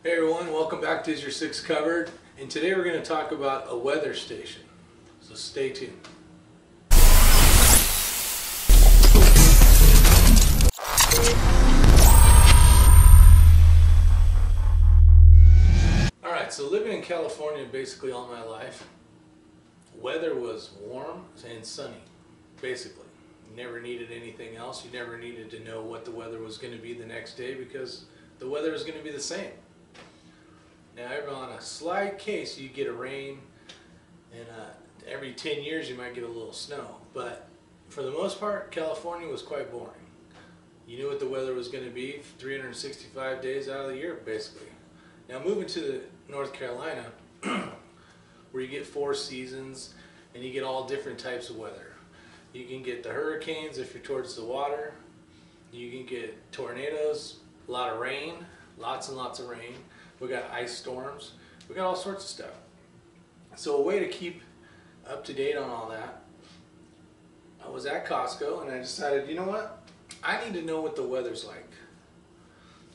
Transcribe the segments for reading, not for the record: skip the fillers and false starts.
Hey everyone, welcome back to Is Your Six Covered? And today we're going to talk about a weather station. So stay tuned. Alright, so living in California basically all my life, weather was warm and sunny, basically. You never needed anything else. You never needed to know what the weather was going to be the next day because the weather was going to be the same. Now, on a slight case, you get a rain, and every 10 years you might get a little snow. But for the most part, California was quite boring. You knew what the weather was going to be 365 days out of the year, basically. Now, moving to North Carolina, where you get 4 seasons, and you get all different types of weather. You can get the hurricanes if you're towards the water. You can get tornadoes, a lot of rain, lots and lots of rain. We got ice storms. We got all sorts of stuff. So a way to keep up to date on all that, I was at Costco and I decided, you know what? I need to know what the weather's like.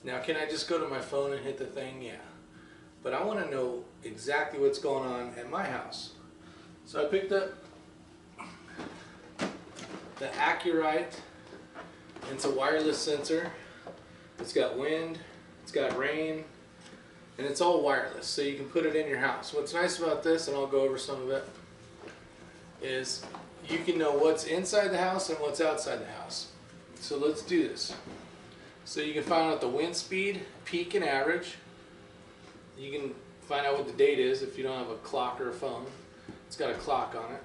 Now, can I just go to my phone and hit the thing? Yeah. But I want to know exactly what's going on at my house. So I picked up the Acurite. It's a wireless sensor. It's got wind, it's got rain, and it's all wireless, so you can put it in your house. What's nice about this, and I'll go over some of it, is you can know what's inside the house and what's outside the house. So let's do this. So you can find out the wind speed, peak and average. You can find out what the date is if you don't have a clock or a phone. It's got a clock on it.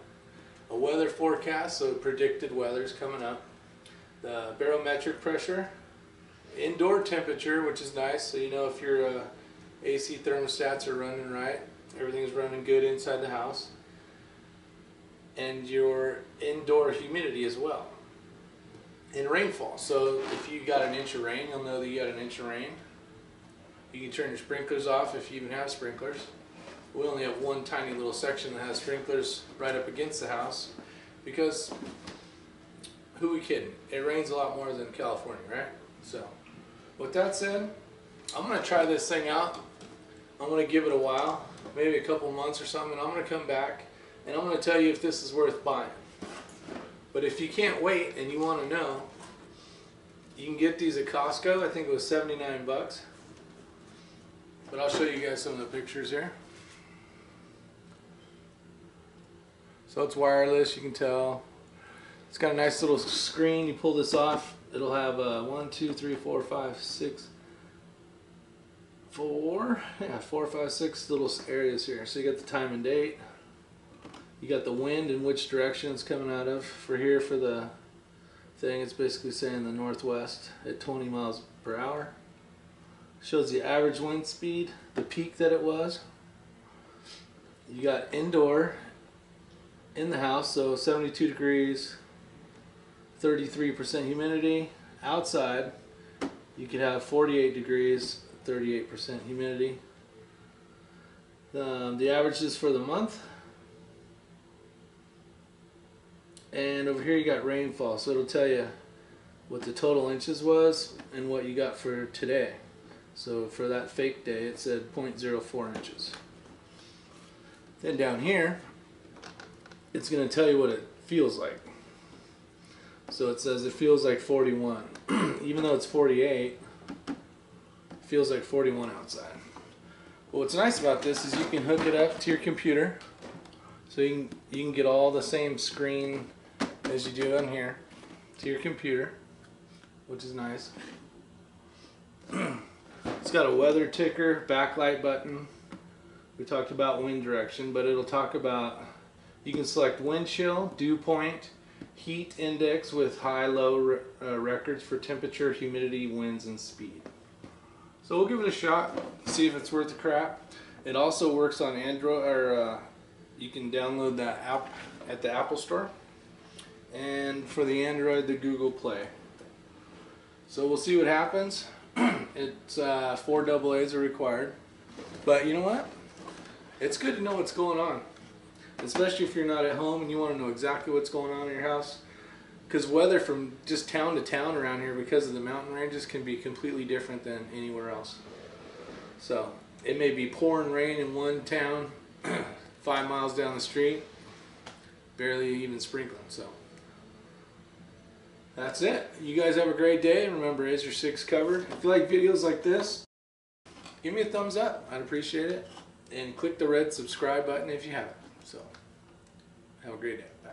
A weather forecast, so predicted weather's coming up. The barometric pressure. Indoor temperature, which is nice, so you know if your AC thermostats are running right, everything's running good inside the house, and your indoor humidity as well, and rainfall. So if you got an inch of rain, you'll know that you got an inch of rain. You can turn your sprinklers off if you even have sprinklers. We only have one tiny little section that has sprinklers right up against the house because who we kidding? It rains a lot more than California, right? So with that said, I'm going to try this thing out. I'm going to give it a while, maybe a couple months or something, and I'm going to come back and I'm going to tell you if this is worth buying. But if you can't wait and you want to know, you can get these at Costco. I think it was 79 bucks. But I'll show you guys some of the pictures here. So it's wireless, you can tell. It's got a nice little screen. You pull this off, it'll have 1, 2, 3, 4, 5, 6, 4, 5, 6 little areas here. So you got the time and date. You got the wind and which direction it's coming out of. For here, for the thing, it's basically saying the northwest at 20 miles per hour. Shows the average wind speed, the peak that it was. You got indoor, in the house, so 72 degrees, 33% humidity. Outside, you could have 48 degrees, 38% humidity. The averages for the month. And over here you got rainfall, so it'll tell you what the total inches was and what you got for today. So for that fake day it said 0.04 inches. Then down here it's going to tell you what it feels like. So it says it feels like 41. Even though it's 48, it feels like 41 outside. But what's nice about this is you can hook it up to your computer. So you can get all the same screen as you do on here to your computer, which is nice. It's got a weather ticker, backlight button. We talked about wind direction, but it'll talk about, you can select wind chill, dew point, heat index with high-low records for temperature, humidity, winds, and speed. So we'll give it a shot, see if it's worth the crap. It also works on Android, or you can download that app at the Apple Store, and for the Android, the Google Play. So we'll see what happens. It's 4 AA's are required, but you know what? It's good to know what's going on, especially if you're not at home and you want to know exactly what's going on in your house. Because weather from just town to town around here, because of the mountain ranges, can be completely different than anywhere else. So it may be pouring rain in one town 5 miles down the street, barely even sprinkling. So that's it. You guys have a great day, and remember, is your 6 covered? If you like videos like this, give me a thumbs up. I'd appreciate it. And click the red subscribe button if you haven't. So have a great day.